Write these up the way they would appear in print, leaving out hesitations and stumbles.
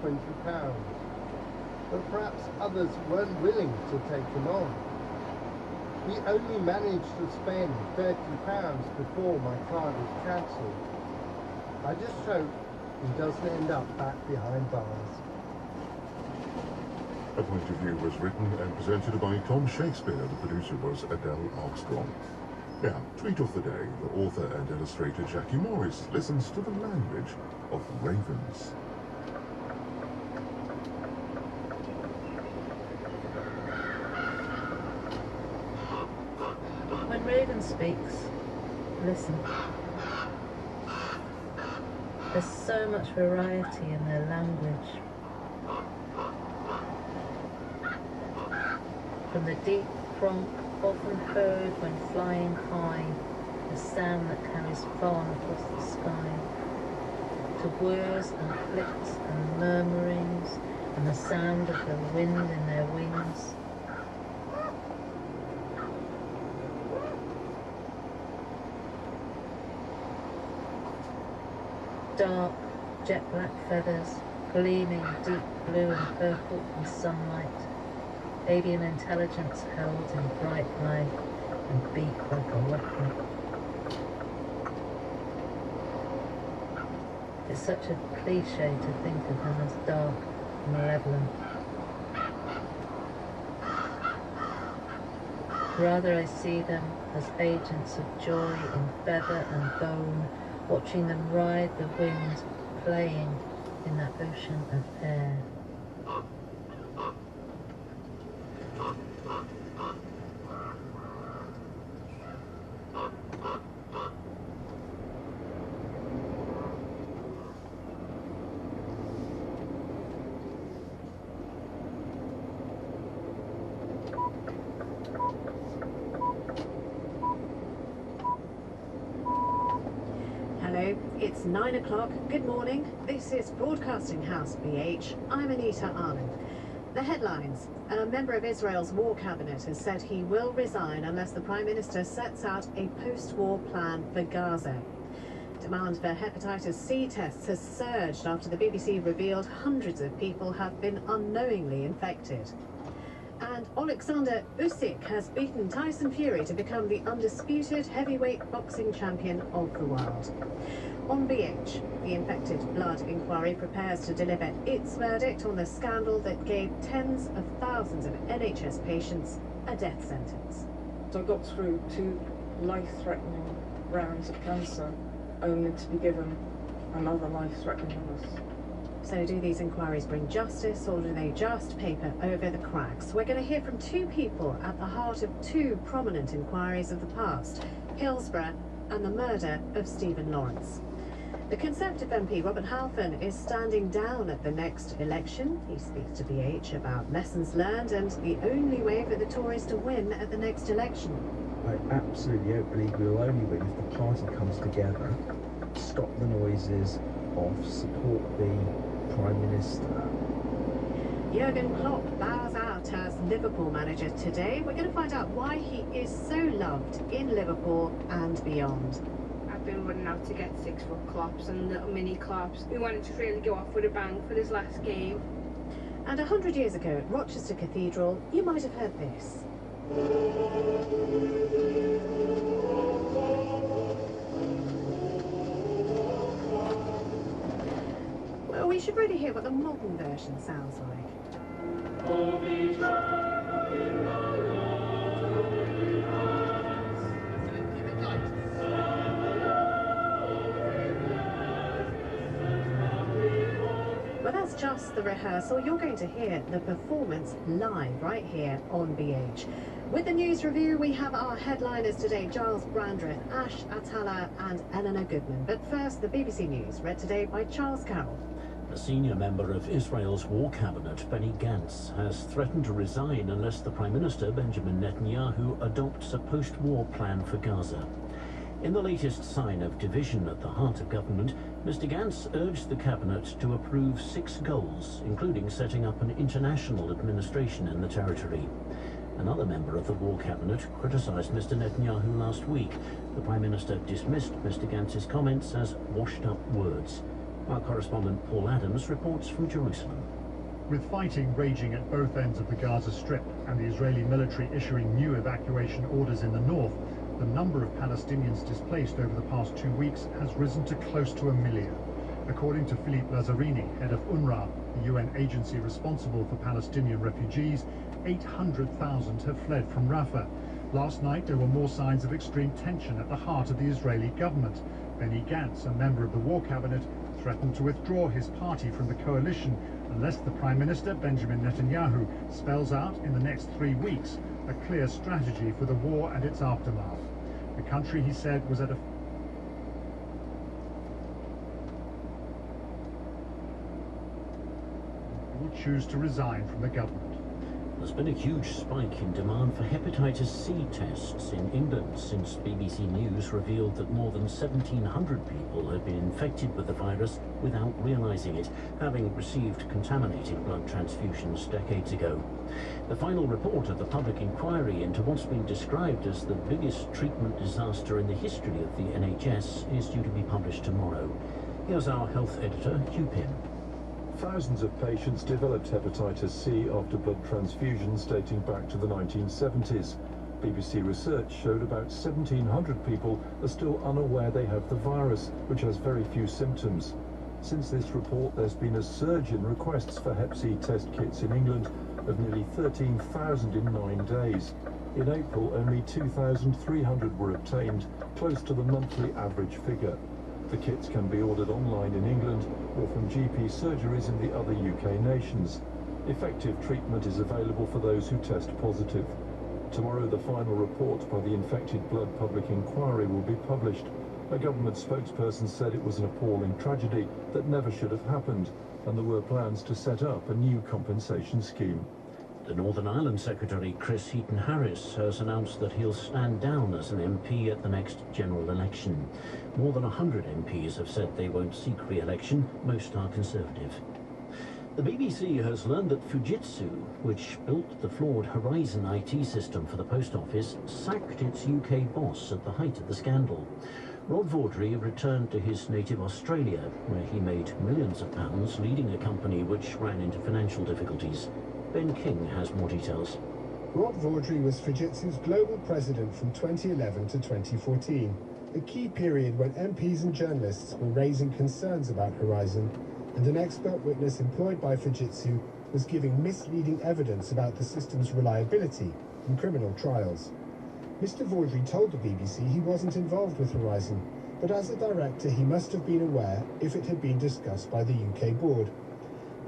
£20. But perhaps others weren't willing to take him on. He only managed to spend £30 before my card was cancelled. I just hope he doesn't end up back behind bars. A Point of View was written and presented by Tom Shakespeare. The producer was Adele Armstrong. Now, tweet of the day. The author and illustrator Jackie Morris listens to the language of ravens. When Raven speaks, listen. There's so much variety in their language. From the deep crunk often heard when flying high, the sound that carries far across the sky, to whirs and clicks and murmurings and the sound of the wind in their wings. Dark, jet black feathers, gleaming deep blue and purple in sunlight. Alien intelligence held in bright light and beat like a weapon. It's such a cliche to think of them as dark and malevolent. Rather, I see them as agents of joy in feather and bone, watching them ride the wind, playing in that ocean of air. It's 9 o'clock. Good morning. This is Broadcasting House BH. I'm Anita Arlen. The headlines. A member of Israel's war cabinet has said he will resign unless the Prime Minister sets out a post-war plan for Gaza. Demand for hepatitis C tests has surged after the BBC revealed hundreds of people have been unknowingly infected. And Alexander Usyk has beaten Tyson Fury to become the undisputed heavyweight boxing champion of the world. On BH, the Infected Blood Inquiry prepares to deliver its verdict on the scandal that gave tens of thousands of NHS patients a death sentence. So I got through 2 life-threatening rounds of cancer, only to be given another life-threatening illness. So do these inquiries bring justice, or do they just paper over the cracks? We're going to hear from 2 people at the heart of 2 prominent inquiries of the past, Hillsborough and the murder of Stephen Lawrence. The Conservative MP Robert Halfon is standing down at the next election. He speaks to BH about lessons learned and the only way for the Tories to win at the next election. I absolutely don't believe we will only win if the party comes together, stop the noises off, support the Prime Minister. Jurgen Klopp bows out as Liverpool manager today. We're going to find out why he is so loved in Liverpool and beyond. I've been running out to get 6-foot Klopps and little mini Klopps. We wanted to really go off with a bang for this last game. And 100 years ago at Rochester Cathedral, you might have heard this. Well, we should really hear what the modern version sounds like. Well, that's just the rehearsal. You're going to hear the performance live right here on BH. With the news review, we have our headliners today, Giles Brandreth, Ash Atala and Eleanor Goodman. But first, the BBC News, read today by Charles Carroll. A senior member of Israel's war cabinet, Benny Gantz, has threatened to resign unless the Prime Minister, Benjamin Netanyahu, adopts a post-war plan for Gaza. In the latest sign of division at the heart of government, Mr. Gantz urged the cabinet to approve 6 goals, including setting up an international administration in the territory. Another member of the war cabinet criticised Mr. Netanyahu last week. The Prime Minister dismissed Mr. Gantz's comments as washed-up words. Our correspondent Paul Adams reports from Jerusalem. With fighting raging at both ends of the Gaza Strip and the Israeli military issuing new evacuation orders in the north, the number of Palestinians displaced over the past 2 weeks has risen to close to 1 million. According to Philippe Lazzarini, head of UNRWA, the UN agency responsible for Palestinian refugees, 800,000 have fled from Rafah. Last night there were more signs of extreme tension at the heart of the Israeli government. Benny Gantz, a member of the war cabinet, threatened to withdraw his party from the coalition unless the Prime Minister, Benjamin Netanyahu, spells out in the next 3 weeks a clear strategy for the war and its aftermath. The country, he said, was at a will choose to resign from the government. There's been a huge spike in demand for hepatitis C tests in England since BBC News revealed that more than 1,700 people had been infected with the virus without realising it, having received contaminated blood transfusions decades ago. The final report of the public inquiry into what's been described as the biggest treatment disaster in the history of the NHS is due to be published tomorrow. Here's our health editor, Hugh Pym. Thousands of patients developed hepatitis C after blood transfusions dating back to the 1970s. BBC research showed about 1,700 people are still unaware they have the virus, which has very few symptoms. Since this report, there's been a surge in requests for Hep C test kits in England of nearly 13,000 in 9 days. In April, only 2,300 were obtained, close to the monthly average figure. The kits can be ordered online in England or from GP surgeries in the other UK nations. Effective treatment is available for those who test positive. Tomorrow, the final report by the Infected Blood Public Inquiry will be published. A government spokesperson said it was an appalling tragedy that never should have happened, and there were plans to set up a new compensation scheme. The Northern Ireland Secretary Chris Heaton-Harris has announced that he'll stand down as an MP at the next general election. More than 100 MPs have said they won't seek re-election. Most are Conservative. The BBC has learned that Fujitsu, which built the flawed Horizon IT system for the Post Office, sacked its UK boss at the height of the scandal. Rod Vaudrey returned to his native Australia, where he made millions of pounds leading a company which ran into financial difficulties. Ben King has more details. Rod Vaudrey was Fujitsu's global president from 2011 to 2014, a key period when MPs and journalists were raising concerns about Horizon, and an expert witness employed by Fujitsu was giving misleading evidence about the system's reliability in criminal trials. Mr. Vaudrey told the BBC he wasn't involved with Horizon, but as a director he must have been aware if it had been discussed by the UK board.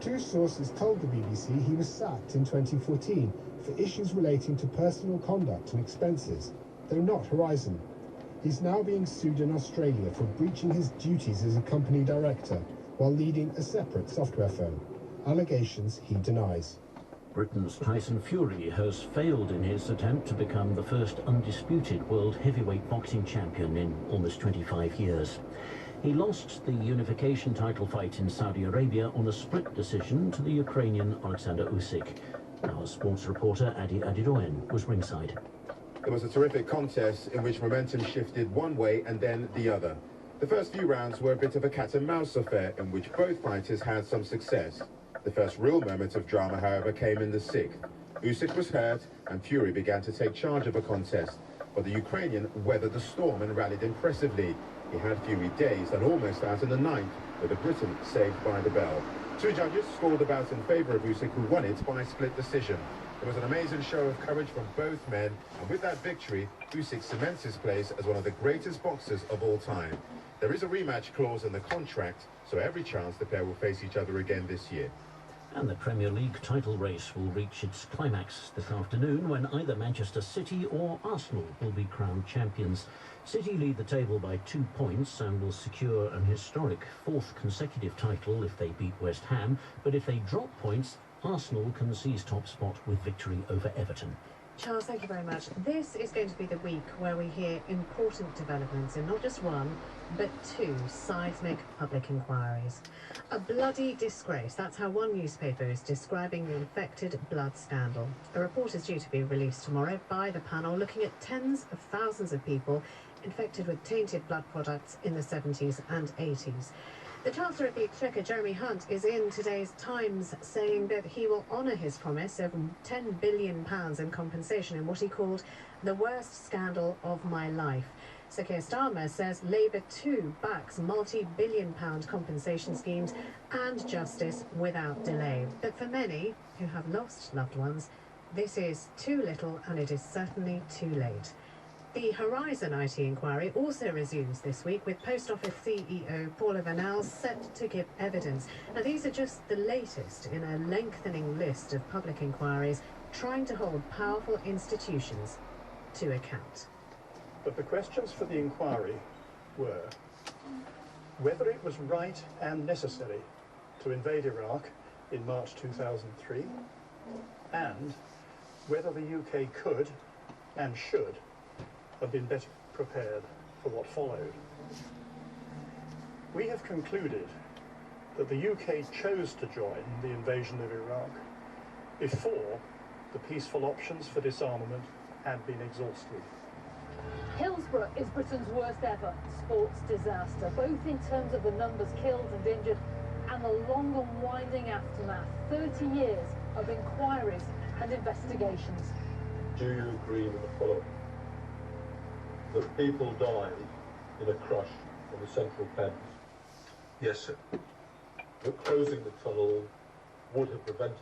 Two sources told the BBC he was sacked in 2014 for issues relating to personal conduct and expenses, though not Horizon. He's now being sued in Australia for breaching his duties as a company director while leading a separate software firm. Allegations he denies. Britain's Tyson Fury has failed in his attempt to become the first undisputed world heavyweight boxing champion in almost 25 years. He lost the unification title fight in Saudi Arabia on a split decision to the Ukrainian Alexander Usyk. Our sports reporter Adi Adidoyan was ringside. It was a terrific contest in which momentum shifted one way and then the other. The first few rounds were a bit of a cat and mouse affair in which both fighters had some success. The first real moment of drama, however, came in the sixth. Usyk was hurt and Fury began to take charge of the contest, but the Ukrainian weathered the storm and rallied impressively. He had Fury dazed and almost out in the ninth, with the Briton saved by the bell. Two judges scored the bout in favour of Usyk, who won it by split decision. It was an amazing show of courage from both men, and with that victory, Usyk cements his place as one of the greatest boxers of all time. There is a rematch clause in the contract, so every chance the pair will face each other again this year. And the Premier League title race will reach its climax this afternoon when either Manchester City or Arsenal will be crowned champions. City lead the table by 2 points and will secure an historic fourth consecutive title if they beat West Ham, but if they drop points, Arsenal can seize top spot with victory over Everton. Charles, thank you very much. This is going to be the week where we hear important developments in not just one, but two seismic public inquiries. A bloody disgrace. That's how one newspaper is describing the infected blood scandal. A report is due to be released tomorrow by the panel looking at tens of thousands of people infected with tainted blood products in the 70s and 80s. The Chancellor of the Exchequer, Jeremy Hunt, is in today's Times saying that he will honour his promise of £10 billion in compensation in what he called the worst scandal of my life. Sir Keir Starmer says Labour too backs multi-billion-pound compensation schemes and justice without delay. But for many who have lost loved ones, this is too little and it is certainly too late. The Horizon IT inquiry also resumes this week with Post Office CEO Paula Vanal set to give evidence. Now these are just the latest in a lengthening list of public inquiries trying to hold powerful institutions to account. But the questions for the inquiry were whether it was right and necessary to invade Iraq in March 2003 and whether the UK could and should have been better prepared for what followed. We have concluded that the UK chose to join the invasion of Iraq before the peaceful options for disarmament had been exhausted. Hillsborough is Britain's worst ever sports disaster, both in terms of the numbers killed and injured and the long and winding aftermath. 30 years of inquiries and investigations. Do you agree with the following? That people died in a crush on the Central Thames? Yes, sir. That closing the tunnel would have prevented